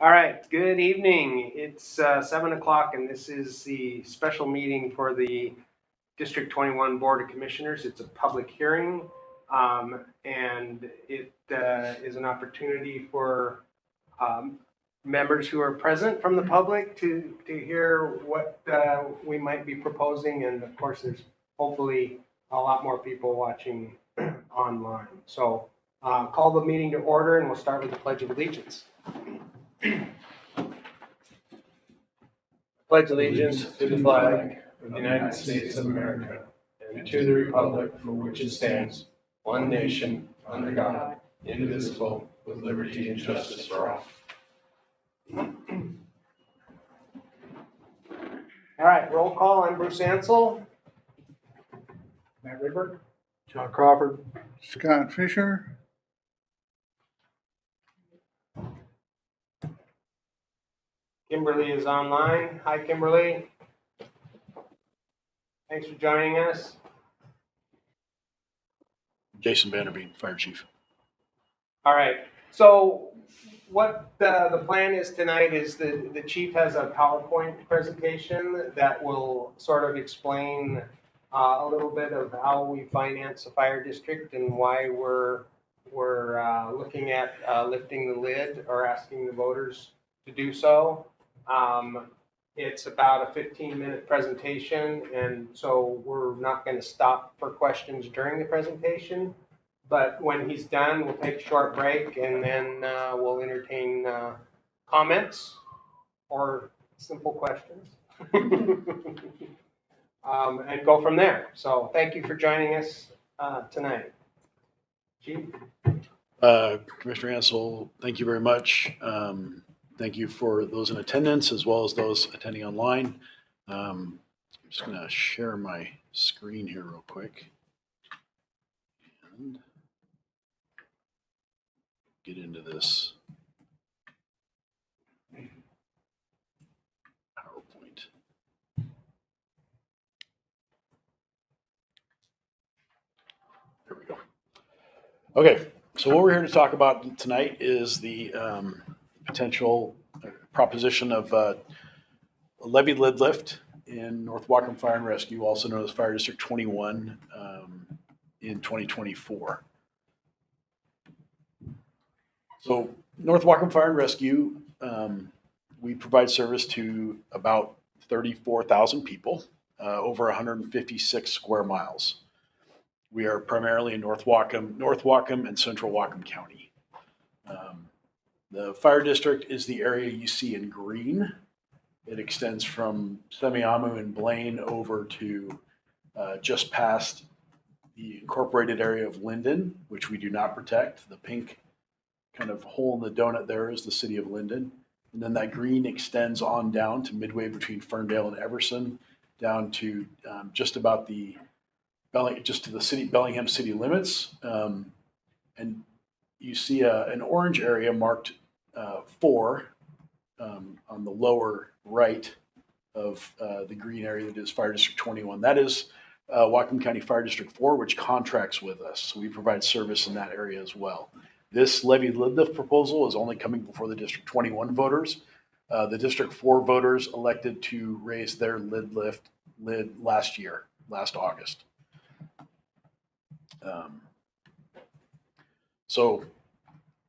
All right, good evening. It's 7 o'clock, and this is the special meeting for the District 21 Board of Commissioners. It's a public hearing, and it is an opportunity for members who are present from the public to hear what we might be proposing. And of course, there's hopefully a lot more people watching online. So call the meeting to order, and we'll start with the Pledge of Allegiance. Pledge allegiance to the flag of the United States of America and to the republic for which it stands, one nation, under God, indivisible, with liberty and justice for all. All right, roll call. I'm Bruce Ansel. Matt Ribber. John Crawford. Scott Fisher. Kimberly is online. Hi, Kimberly. Thanks for joining us. Jason Vanderbeek, Fire Chief. All right. So what the plan is tonight is the chief has a PowerPoint presentation that will sort of explain a little bit of how we finance a fire district and why we're looking at lifting the lid or asking the voters to do so. It's about a 15-minute presentation, and so we're not going to stop for questions during the presentation. But when he's done, we'll take a short break, and then we'll entertain comments or simple questions and go from there. So thank you for joining us tonight. Chief? Commissioner Ansel, thank you very much. Thank you for those in attendance as well as those attending online. I'm just going to share my screen here real quick and get into this PowerPoint. There we go. Okay, so what we're here to talk about tonight is the potential proposition of a levy lid lift in North Whatcom Fire and Rescue, also known as Fire District 21, in 2024. So North Whatcom Fire and Rescue, we provide service to about 34,000 people, over 156 square miles. We are primarily in North Whatcom and Central Whatcom County. The fire district is the area you see in green. It extends from Semiahmoo and Blaine over to just past the incorporated area of Linden, which we do not protect. The pink kind of hole in the donut there is the city of Linden. And then that green extends on down to midway between Ferndale and Everson, down to just about just to the city, Bellingham city limits. And you see an orange area marked 4 on the lower right of the green area that is Fire District 21. That is Whatcom County Fire District 4, which contracts with us. So we provide service in that area as well. This levy lid lift proposal is only coming before the District 21 voters. The District 4 voters elected to raise their lid last August. So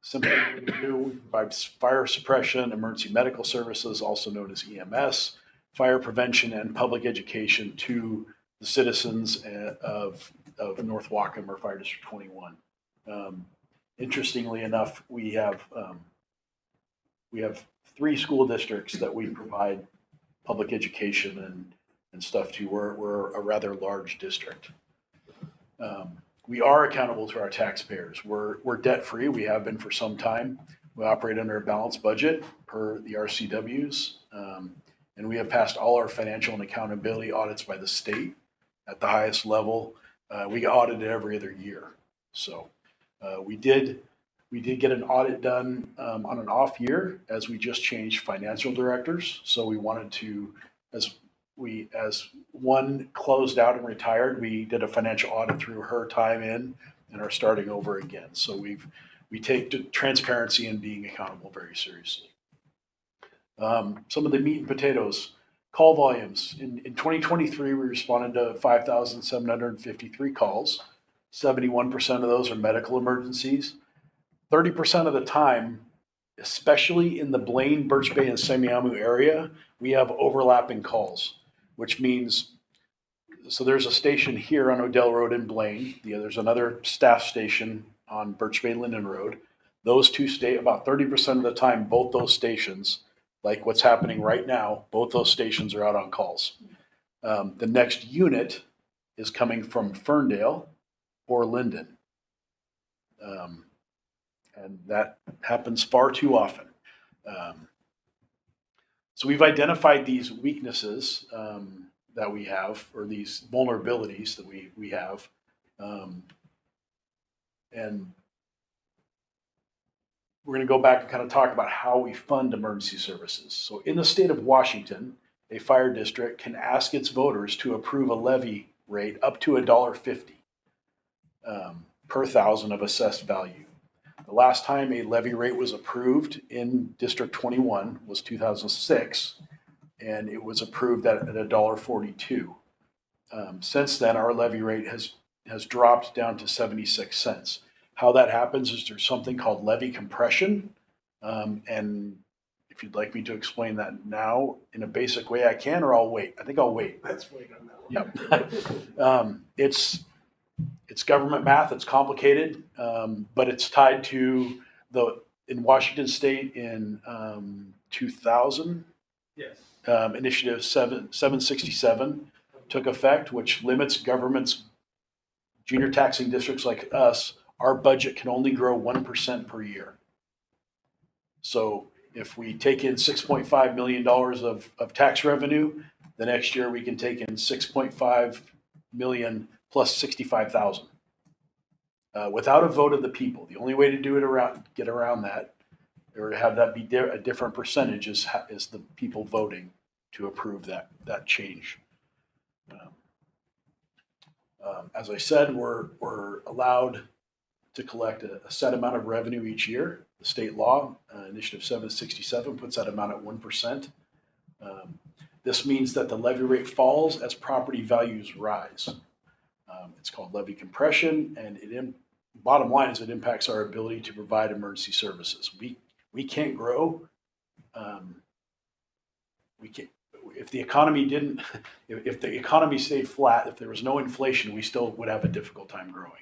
simply what we do, we provide fire suppression, emergency medical services, also known as EMS, fire prevention, and public education to the citizens of North Whatcom or Fire District 21. Interestingly enough, we have 3 school districts that we provide public education and stuff to. We're a rather large district. We are accountable to our taxpayers. We're debt free. We have been for some time. We operate under a balanced budget per the RCWs, and we have passed all our financial and accountability audits by the state at the highest level. We audit it every other year. So we did get an audit done on an off year as we just changed financial directors. So we wanted to, as one closed out and retired, we did a financial audit through her time in and are starting over again. So we take transparency and being accountable very seriously. Some of the meat and potatoes, call volumes. In 2023, we responded to 5,753 calls. 71% of those are medical emergencies. 30% of the time, especially in the Blaine, Birch Bay, and Semiahmoo area, we have overlapping calls, which means, so there's a station here on Odell Road in Blaine. There's another staff station on Birch Bay, Linden Road. Those two stay about 30% of the time, both those stations, like what's happening right now, both those stations are out on calls. The next unit is coming from Ferndale or Linden. And that happens far too often. So we've identified these weaknesses that we have, or these vulnerabilities that we have. And we're going to go back and kind of talk about how we fund emergency services. So in the state of Washington, a fire district can ask its voters to approve a levy rate up to $1.50 per thousand of assessed value. The last time a levy rate was approved in District 21 was 2006, and it was approved at $1.42. Since then, our levy rate has dropped down to 76 cents. How that happens is there's something called levy compression, and if you'd like me to explain that now in a basic way, I can, or I'll wait. I think I'll wait. Let's wait on that one. Yep. It's government math. It's complicated, but it's tied to in Washington State in 2000. Yes. Initiative 767 took effect, which limits government's junior taxing districts like us. Our budget can only grow 1% per year. So if we take in $6.5 million of tax revenue, the next year we can take in $6.5 million plus 65,000. Without a vote of the people. The only way to get around that, or to have that be a different percentage, is the people voting to approve that change. As I said, we're allowed to collect a set amount of revenue each year. The state law, Initiative 767, puts that amount at 1%. This means that the levy rate falls as property values rise. It's called levy compression, and bottom line is it impacts our ability to provide emergency services. We can't grow. We can't. If the economy if the economy stayed flat, if there was no inflation, we still would have a difficult time growing.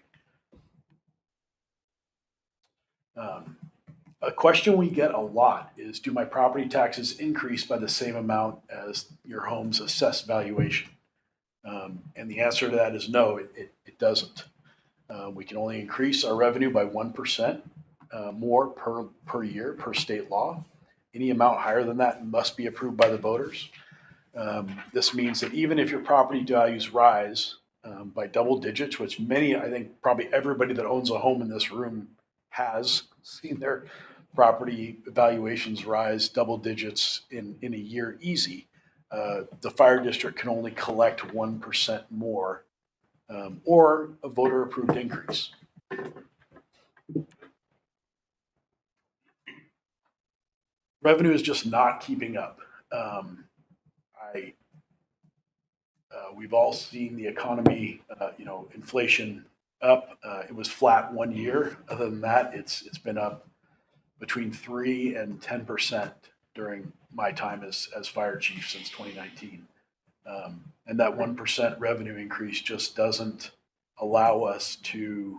A question we get a lot is, do my property taxes increase by the same amount as your home's assessed valuation? And the answer to that is no, it doesn't. We can only increase our revenue by 1% more per year per state law. Any amount higher than that must be approved by the voters. This means that even if your property values rise by double digits, which I think probably everybody that owns a home in this room has seen their property valuations rise double digits in a year easy, the fire district can only collect 1% more or a voter approved increase. Revenue is just not keeping up. We've all seen the economy, inflation up. It was flat 1 year. Other than that, it's been up between 3 and 10% during my time as fire chief since 2019. And that 1% revenue increase just doesn't allow us to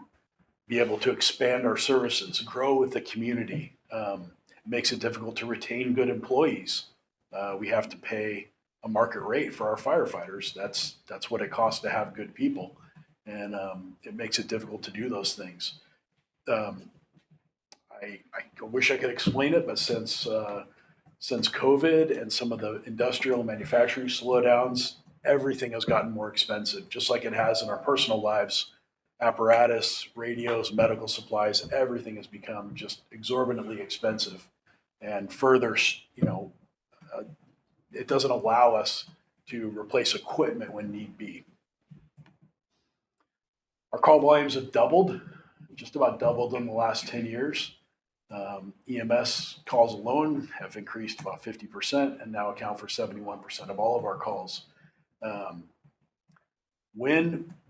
be able to expand our services, grow with the community. It makes it difficult to retain good employees. We have to pay a market rate for our firefighters. That's what it costs to have good people. And it makes it difficult to do those things. I wish I could explain it, but since COVID and some of the industrial manufacturing slowdowns, everything has gotten more expensive, just like it has in our personal lives. Apparatus, radios, medical supplies, everything has become just exorbitantly expensive. And further, it doesn't allow us to replace equipment when need be. Our call volumes have doubled, just about doubled in the last 10 years. EMS calls alone have increased about 50% and now account for 71% of all of our calls.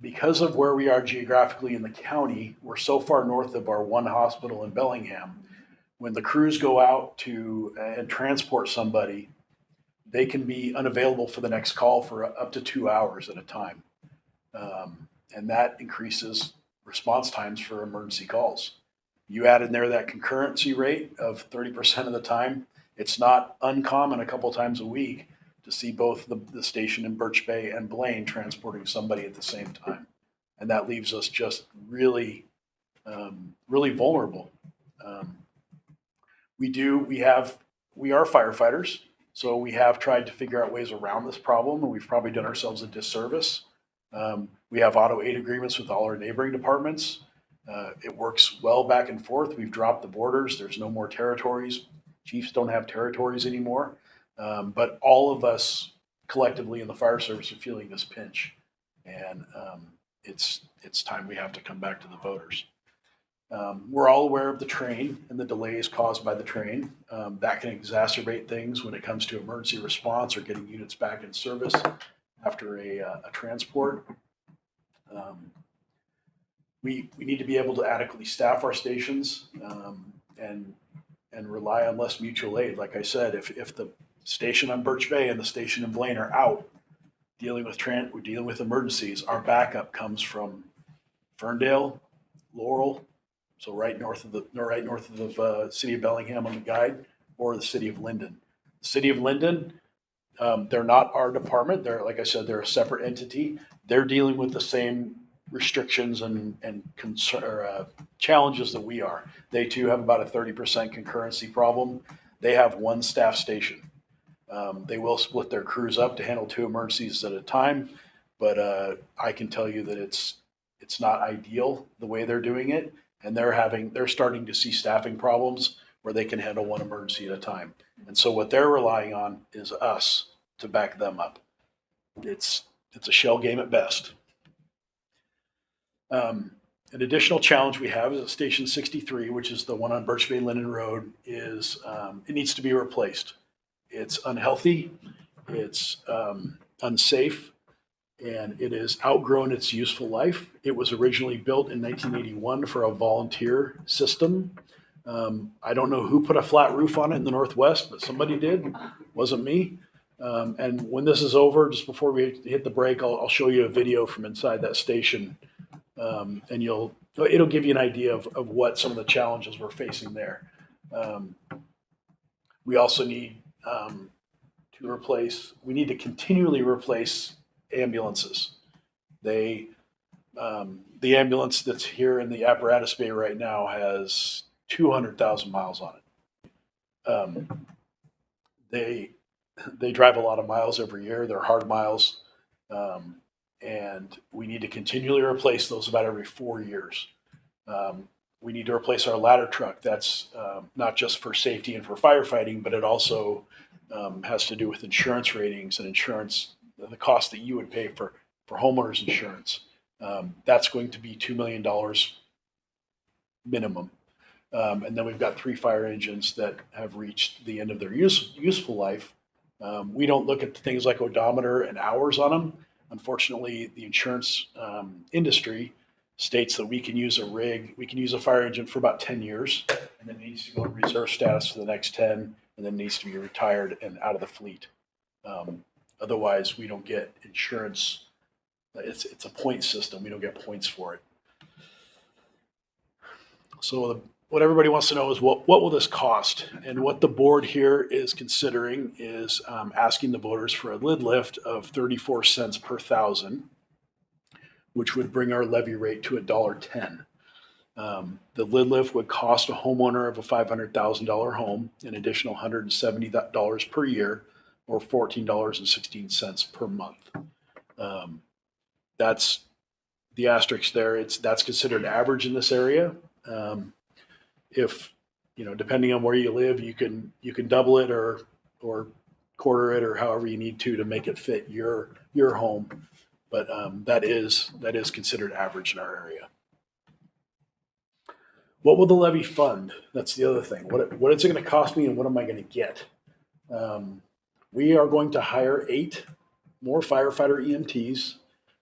Because of where we are geographically in the county, we're so far north of our one hospital in Bellingham. When the crews go out to and transport somebody, they can be unavailable for the next call for up to 2 hours at a time. And that increases response times for emergency calls. You add in there that concurrency rate of 30% of the time. It's not uncommon a couple times a week to see both the station in Birch Bay and Blaine transporting somebody at the same time. And that leaves us just really, really vulnerable. We are firefighters, so we have tried to figure out ways around this problem, and we've probably done ourselves a disservice. We have auto aid agreements with all our neighboring departments. It works well back and forth. We've dropped the borders. There's no more territories. Chiefs don't have territories anymore. But all of us collectively in the fire service are feeling this pinch. And it's time we have to come back to the voters. We're all aware of the train and the delays caused by the train. That can exacerbate things when it comes to emergency response or getting units back in service after a transport. We need to be able to adequately staff our stations and rely on less mutual aid. Like I said, if the station on Birch Bay and the station in Blaine are out dealing with emergencies, our backup comes from Ferndale, Laurel, so right north of the city of Bellingham on the guide, or the city of Linden. The city of Linden, they're not our department. They're, like I said, they're a separate entity. They're dealing with the same restrictions and challenges that we are. They too have about a 30% concurrency problem. They have one staff station. They will split their crews up to handle 2 emergencies at a time, but I can tell you that it's not ideal the way they're doing it, and they're starting to see staffing problems where they can handle 1 emergency at a time. And so what they're relying on is us to back them up. It's a shell game at best. An additional challenge we have is at Station 63, which is the one on Birch Bay Linden Road, is it needs to be replaced. It's unhealthy, it's unsafe, and it has outgrown its useful life. It was originally built in 1981 for a volunteer system. I don't know who put a flat roof on it in the Northwest, but somebody did. Wasn't me. And when this is over, just before we hit the break, I'll show you a video from inside that station. And it'll give you an idea of what some of the challenges we're facing there. We also need we need to continually replace ambulances. The ambulance that's here in the apparatus bay right now has 200,000 miles on it. They drive a lot of miles every year. They're hard miles. And we need to continually replace those about every 4 years. We need to replace our ladder truck. That's not just for safety and for firefighting, but it also has to do with insurance ratings and insurance, the cost that you would pay for homeowners insurance. That's going to be $2 million minimum. And then we've got 3 fire engines that have reached the end of their useful life. We don't look at things like odometer and hours on them. Unfortunately, the insurance industry states that we can use a fire engine for about 10 years, and then it needs to go in reserve status for the next 10, and then needs to be retired and out of the fleet. Otherwise, we don't get insurance. It's a point system. We don't get points for it. So what everybody wants to know is what will this cost? And what the board here is considering is asking the voters for a lid lift of 34 cents per thousand, which would bring our levy rate to $1.10. The lid lift would cost a homeowner of a $500,000 home an additional $170 per year, or $14.16 per month. That's the asterisk there. That's considered average in this area. If, depending on where you live, you can double it or quarter it or however you need to make it fit your home. But that is considered average in our area. What will the levy fund? That's the other thing. What is it going to cost me and what am I going to get? We are going to hire 8 more firefighter EMTs.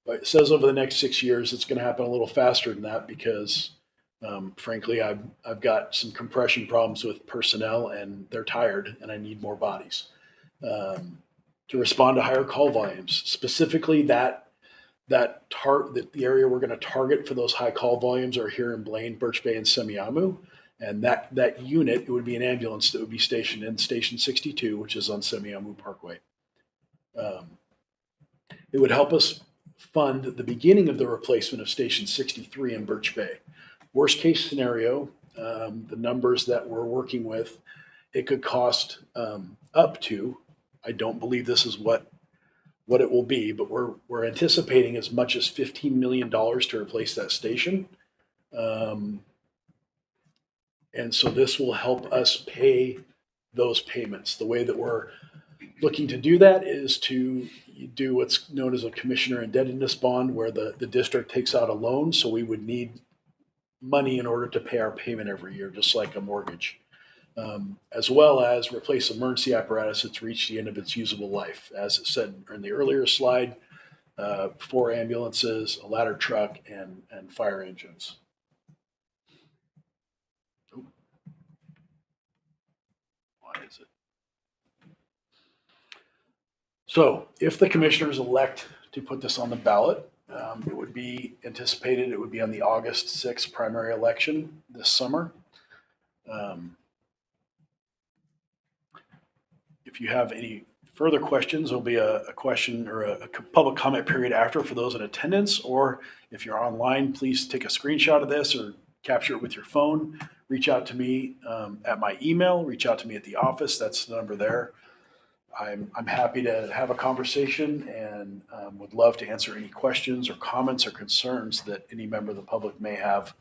But it says over the next 6 years, it's going to happen a little faster than that because, frankly, I've got some compression problems with personnel and they're tired and I need more bodies to respond to higher call volumes. Specifically, the area we're going to target for those high call volumes are here in Blaine, Birch Bay, and Semiahmoo. And that unit, it would be an ambulance that would be stationed in Station 62, which is on Semiahmoo Parkway. It would help us fund the beginning of the replacement of Station 63 in Birch Bay. Worst case scenario, the numbers that we're working with, it could cost up to, I don't believe this is what it will be, but we're anticipating as much as $15 million to replace that station. And so this will help us pay those payments. The way that we're looking to do that is to do what's known as a commissioner indebtedness bond, where the district takes out a loan. So we would need money in order to pay our payment every year, just like a mortgage, as well as replace emergency apparatus that's reached the end of its usable life. As it said in the earlier slide, 4 ambulances, a ladder truck, and fire engines. Why is it? So if the commissioners elect to put this on the ballot, it would be anticipated it would be on the August 6th primary election this summer. If you have any further questions, there'll be a question or a public comment period after for those in attendance, or if you're online, please take a screenshot of this or capture it with your phone. Reach out to me at my email, reach out to me at the office. That's the number there. I'm happy to have a conversation and would love to answer any questions or comments or concerns that any member of the public may have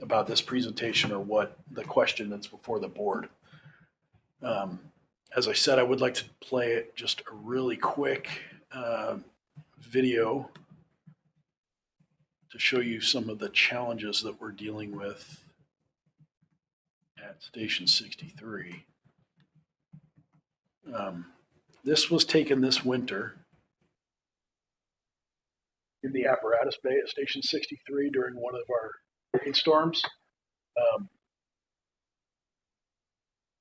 about this presentation or what the question that's before the board. As I said, I would like to play just a really quick video to show you some of the challenges that we're dealing with at Station 63. This was taken this winter in the apparatus bay at Station 63 during one of our rainstorms.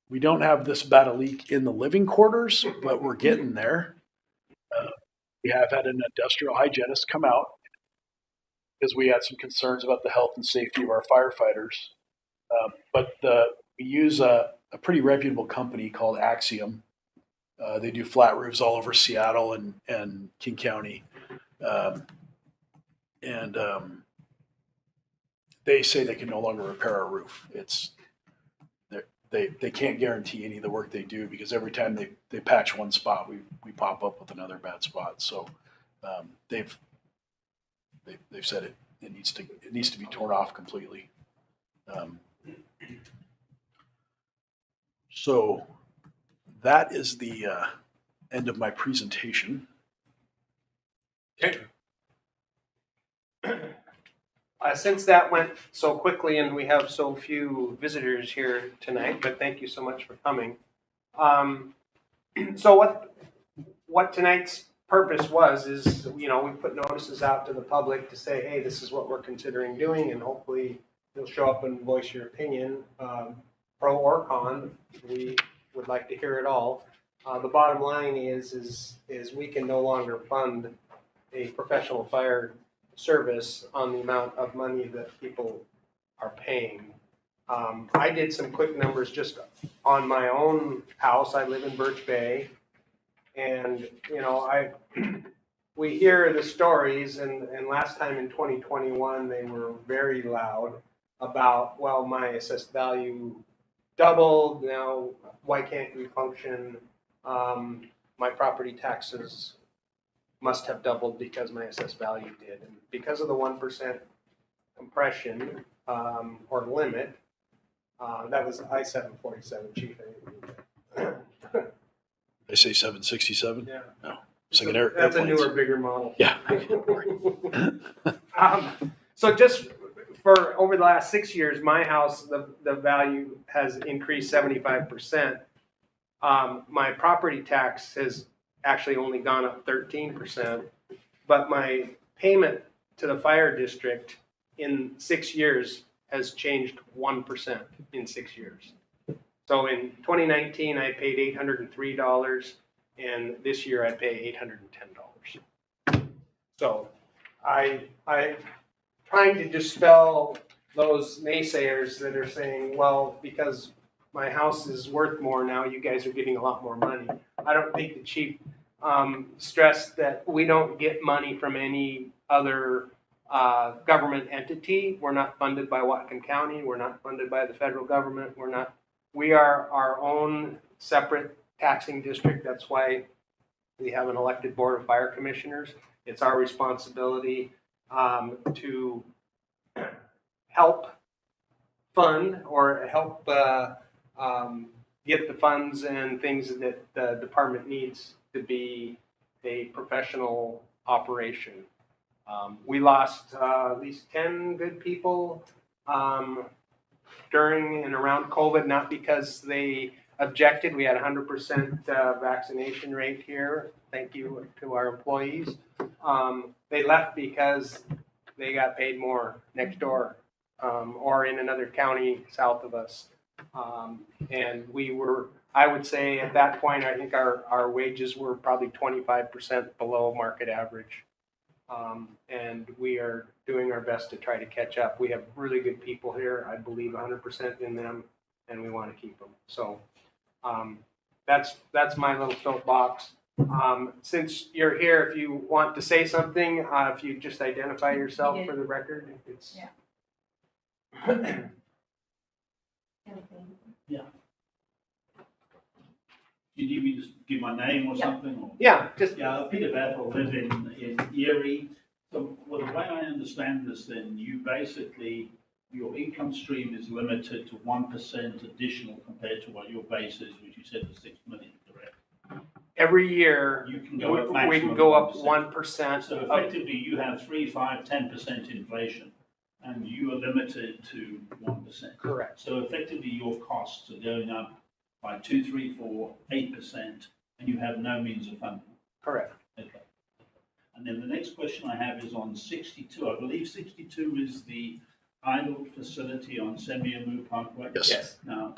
We don't have this bad a leak in the living quarters, but we're getting there. We have had an industrial hygienist come out because we had some concerns about the health and safety of our firefighters. But we use a pretty reputable company called Axiom. They do flat roofs all over Seattle and King County. They say they can no longer repair our roof. They can't guarantee any of the work they do because every time they patch one spot, we pop up with another bad spot. So they've said it needs to be torn off completely. So that is the end of my presentation. Okay. Since that went so quickly and we have so few visitors here tonight, but thank you so much for coming. So what tonight's purpose is, we put notices out to the public to say, hey, this is what we're considering doing, and hopefully you'll show up and voice your opinion, pro or con. We would like to hear it all. The bottom line is we can no longer fund a professional fire service on the amount of money that people are paying. I did some quick numbers just on my own house. I live in Birch Bay, and we hear the stories, and last time in 2021 they were very loud about, well, my assessed value doubled, now why can't we function? My property taxes must have doubled because my assessed value did. And because of the 1% compression or limit, that was I-747, Chief. I say 767? Yeah. No. That's a newer, bigger model. Yeah. So just for over the last 6 years, my house, the value has increased 75%. My property tax has actually only gone up 13%, but my payment to the fire district in 6 years has changed 1% in 6 years. So in 2019, I paid $803, and this year I pay $810. So I'm trying to dispel those naysayers that are saying, well, because my house is worth more now, you guys are getting a lot more money. I don't think the chief stressed that we don't get money from any other government entity. We're not funded by Whatcom County. We're not funded by the federal government. We are our own separate taxing district. That's why we have an elected board of fire commissioners. It's our responsibility to help fund or help get the funds and things that the department needs to be a professional operation. We lost at least 10 good people during and around COVID, not because they objected. We had 100% vaccination rate here. Thank you to our employees. They left because they got paid more next door or in another county south of us. And we were, I would say at that point, I think our wages were probably 25% below market average. And we are doing our best to try to catch up. We have really good people here. I believe 100% in them, and we want to keep them. So that's my little soapbox. Since you're here, if you want to say something, if you just identify yourself for the record, it's. Yeah. Yeah. Did you just give my name or something? Or? Yeah, just. Yeah, Peter Battle, live in Erie. So, well, the way I understand this, then you basically, your income stream is limited to 1% additional compared to what your base is, which you said was 6 million, correct? Every year, you can go we can go up 1%. So effectively, you have 3, 5, 10% inflation, and you are limited to 1%. Correct. So effectively, your costs are going up by 2, 3, 4, 8%, and you have no means of funding. Correct. Okay. And then the next question I have is on 62. I believe 62 is the idle facility on Semiamu Parkway. Yes. Now,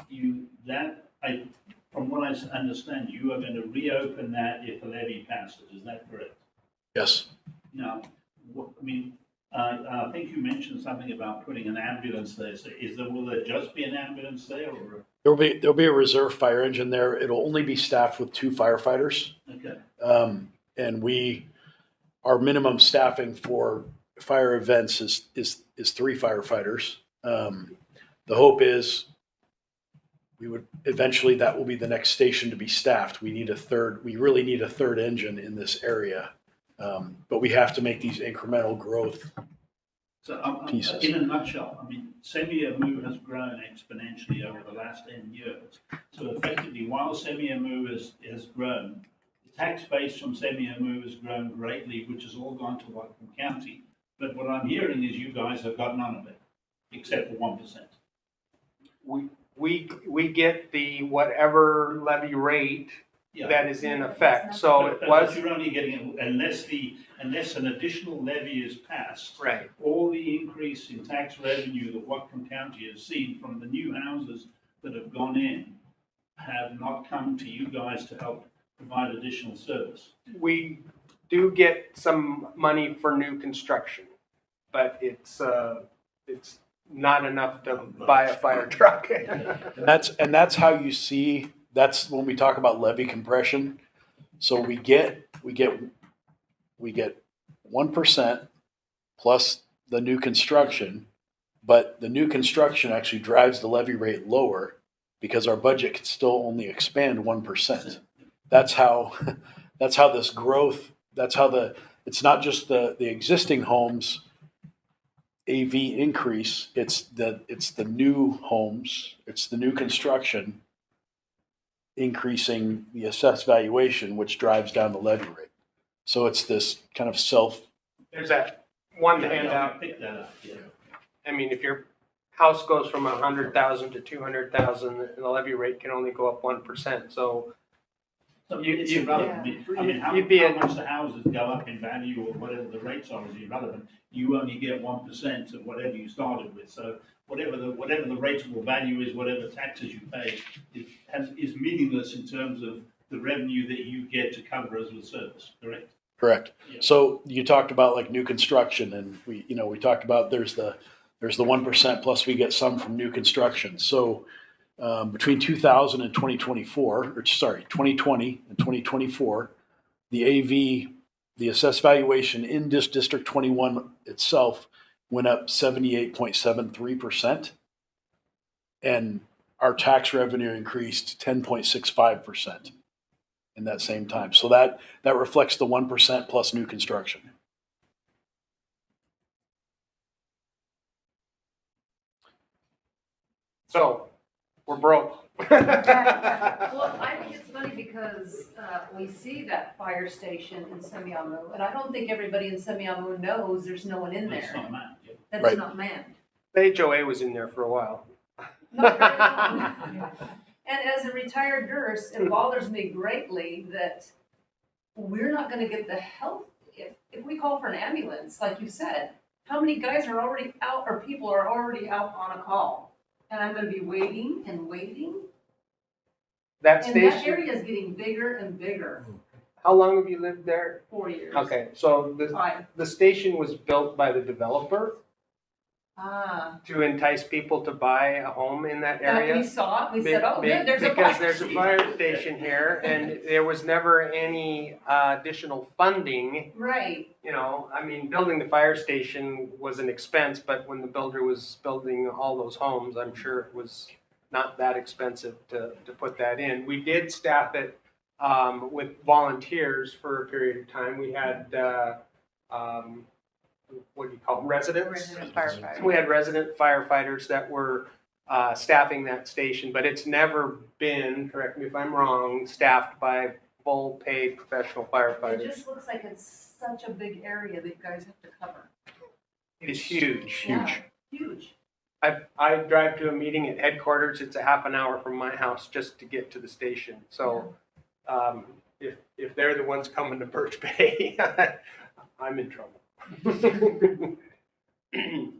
from what I understand, you are going to reopen that if the levy passes. Is that correct? Yes. Now, I think you mentioned something about putting an ambulance there. So will there just be an ambulance there, or? There'll be a reserve fire engine there. It'll only be staffed with 2 firefighters. Okay. And our minimum staffing for fire events is 3 firefighters. The hope is that will be the next station to be staffed. We really need a third engine in this area. But we have to make these incremental growth pieces. In a nutshell, Semiamu has grown exponentially over the last 10 years. So effectively, while Semiamu has grown, the tax base from Semiamu has grown greatly, which has all gone to Whatcom County. But what I'm hearing is you guys have got none of it, except for 1%. We get the whatever levy rate that is in effect. So but you're only getting it unless an additional levy is passed. Right. All the increase in tax revenue that Whatcom County has seen from the new houses that have gone in have not come to you guys to help provide additional service. We do get some money for new construction, but it's not enough to buy a fire truck. And that's how you see. That's when we talk about levy compression. So we get 1% plus the new construction, but the new construction actually drives the levy rate lower because our budget can still only expand 1%. That's how this growth. It's not just the existing homes AV increase. It's the new homes. It's the new construction increasing the assessed valuation, which drives down the levy rate. So it's this kind of There's that one handout. Pick that up. Yeah. I mean, if your house goes from 100,000 to 200,000, the levy rate can only go up 1%. So So You- it's you- irrelevant. I mean, how you'd be much the houses go up in value or whatever the rates are is irrelevant. You only get 1% of whatever you started with. So whatever the rateable value is, whatever taxes you pay, is meaningless in terms of the revenue that you get to cover us with service, correct? Correct. Yeah. So you talked about like new construction, and we talked about there's the 1% plus we get some from new construction. So between 2000 and 2024, or sorry, 2020 and 2024, the AV, the assessed valuation in District 21 itself went up 78.73%, and our tax revenue increased 10.65% in that same time. So that reflects the 1% plus new construction. So we're broke. Well, I think it's funny because we see that fire station in Semiahmoo, and I don't think everybody in Semiahmoo knows there's no one in It's there. not manned, yeah. That's Right. not manned. HOA was in there for a while. Not very long. And as a retired nurse, it bothers me greatly that we're not gonna get the help. If we call for an ambulance, like you said, how many guys are already out or people are already out on a call? And I'm gonna be waiting and waiting. That And that station, area is getting bigger and bigger. how long have you lived there? 4 years. Okay, so 5. the station was built by the developer Ah. to entice people to buy a home in that And we area. saw it, we said, oh, Be- good, there's a Because fire there's a station. fire station here, and there was never any additional funding. Right, You know, I mean, building the fire station was an expense, but when the builder was building all those homes, I'm sure it was not that expensive to put that in. We did staff it with volunteers for a period of time. We had, what do you call them, residents? Resident firefighter. We had resident firefighters that were staffing that station, but it's never been, correct me if I'm wrong, staffed by full paid professional it firefighters. just looks like it's such a big area that you guys have to cover. It is huge. Yeah, huge. I drive to a meeting at headquarters, it's a half an hour from my house just to get to the station. So if they're the ones coming to Birch Bay, I'm in trouble.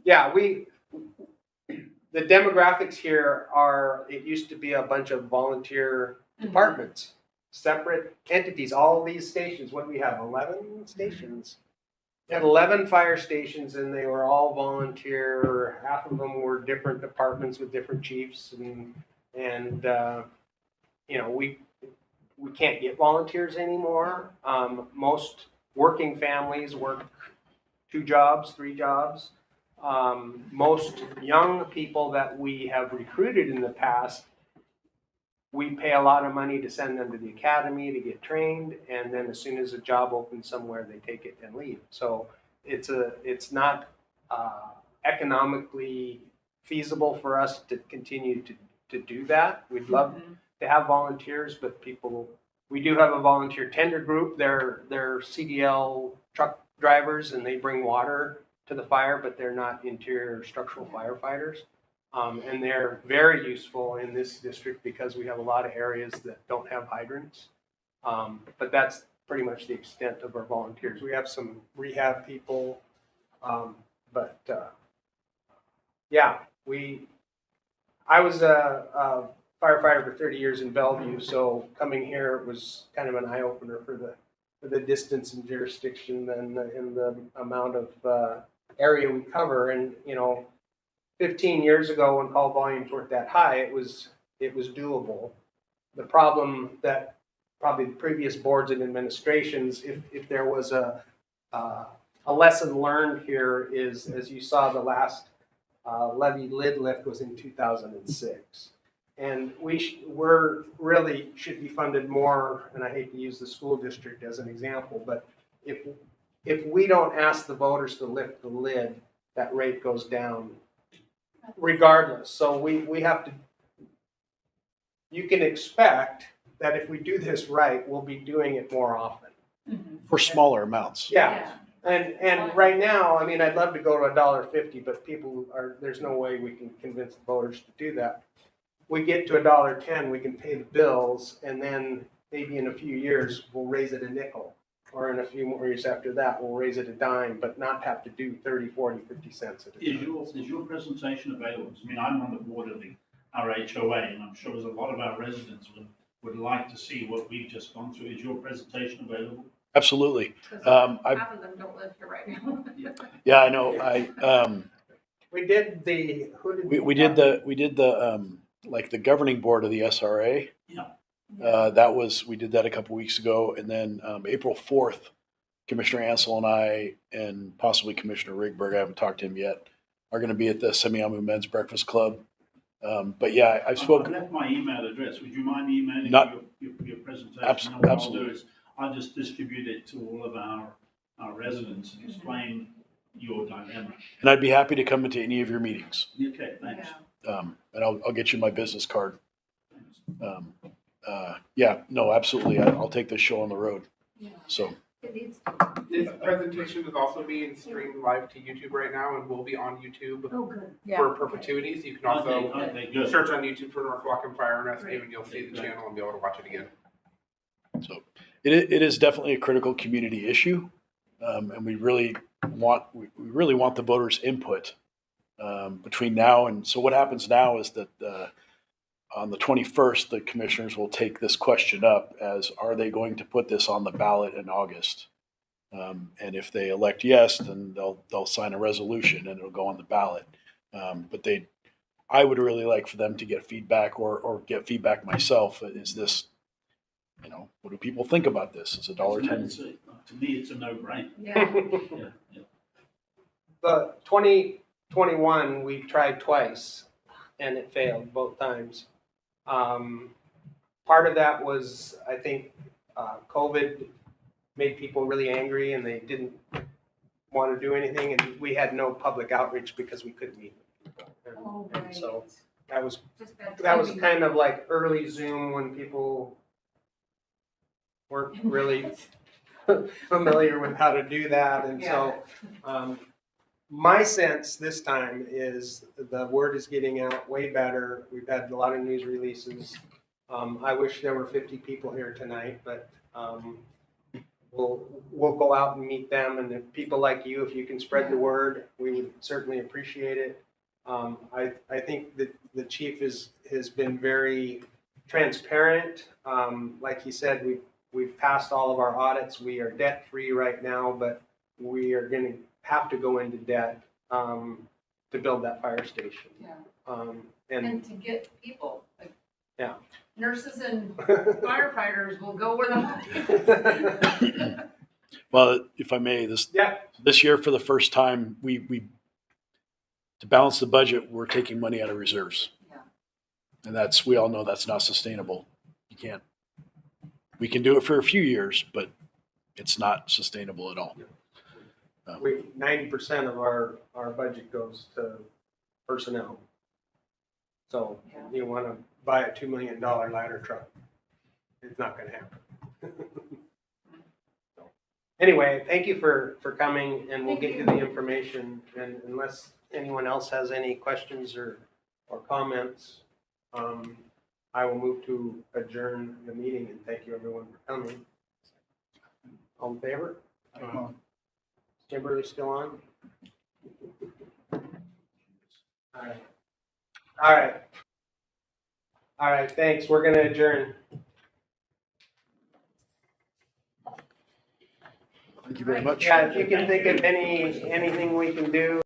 Yeah, the demographics here are, it used to be a bunch of volunteer departments, separate entities, all these stations. What do we have, 11 stations? We had 11 fire stations, and they were all volunteer. Half of them were different departments with different chiefs, and you know, we can't get volunteers anymore. Most working families work 2 jobs, 3 jobs. Most young people that we have recruited in the past, we pay a lot of money to send them to the academy to get trained, and then as soon as a job opens somewhere, they take it and leave. So it's not economically feasible for us to continue to do that. We'd love to have volunteers, but we do have a volunteer tender group. They're CDL truck drivers, and they bring water to the fire, but they're not interior structural firefighters. And they're very useful in this district because we have a lot of areas that don't have hydrants. But that's pretty much the extent of our volunteers. We have some rehab people, but yeah, I was a firefighter for 30 years in Bellevue, so coming here was kind of an eye opener for the distance and jurisdiction and the amount of area we cover. And you know, 15 years ago, when call volumes weren't that high, it was doable. The problem that probably the previous boards and administrations, if there was a lesson learned here, is, as you saw, the last levy lid lift was in 2006. And we're really should be funded more, and I hate to use the school district as an example, but if we don't ask the voters to lift the lid, that rate goes down regardless. So we have to, you can expect that if we do this right, we'll be doing it more often. For smaller amounts. Yeah. And right now, I mean, I'd love to go to $1.50, but there's no way we can convince the voters to do that. We get to $1.10, we can pay the bills, and then maybe in a few years, we'll raise it a nickel. Or in a few more years after that, we'll raise it a dime, but not have to do 30, 40, 50 cents at a time. Is your presentation available? I mean, I'm on the board of our HOA, and I'm sure there's a lot of our residents would like to see what we've just gone through. Is your presentation available? Absolutely. Half of them don't live here right now. Yeah, I know. We did the, who did We did the like the governing board of the SRA. Yeah. We did that a couple weeks ago, and then April 4th, Commissioner Ansel and I, and possibly Commissioner Rigberg, I haven't talked to him yet, are going to be at the Semiahmoo Men's Breakfast Club. But yeah, I've spoken. I left my email address. Would you mind emailing your presentation? Absolutely. What I'll do is I'll just distribute it to all of our residents and explain your dilemma. And I'd be happy to come into any of your meetings. Okay, thanks. And I'll get you my business card. Thanks. Yeah, no, absolutely. I'll take this show on the road. Yeah. So It needs This presentation is also being streamed live to YouTube right now and will be on YouTube Oh, good. for perpetuity. So you can also Okay, good. search on YouTube for North Whatcom Fire and Rescue and you'll see the channel and be able to watch it again. So it is definitely a critical community issue, and we really want the voters' input between now and so what happens now is that on the 21st, the commissioners will take this question up as are they going to put this on the ballot in August? And if they elect yes, then they'll sign a resolution and it'll go on the ballot. But I would really like for them to get feedback or get feedback myself. Is this, what do people think about this? Is $1.10? To me, it's a no-brainer. Yeah. Yeah. The 2021, we tried twice and it failed both times. Part of that was, I think, COVID made people really angry and they didn't want to do anything, and we had no public outreach because we couldn't meet with people. Oh, And right. so that was Just bad that was timing. kind of like early Zoom when people weren't really familiar with how to do that, and so my sense this time is the word is getting out way better. We've had a lot of news releases. I wish there were 50 people here tonight, but we'll go out and meet them. And if people like you, if you can spread the word, we would certainly appreciate it. I think that the chief has been very transparent. Like he said, we've passed all of our audits. We are debt free right now, but we are going to have to go into debt to build that fire station. Yeah. And And to get people. Like, yeah. Nurses and firefighters will go where the money is. Well, if I may, this year for the first time, we to balance the budget, we're taking money out of reserves. Yeah. And we all know that's not sustainable. We can do it for a few years, but it's not sustainable at all. 90% of our budget goes to personnel. So you want to buy a $2 million ladder truck. It's not going to happen. So, anyway, thank you for coming, and we'll get you the information. And unless anyone else has any questions or comments, I will move to adjourn the meeting, and thank you everyone for coming. All in favor? Kimberly still on? All right, thanks. We're gonna adjourn. Thank you very much. Yeah, if you can think of anything we can do.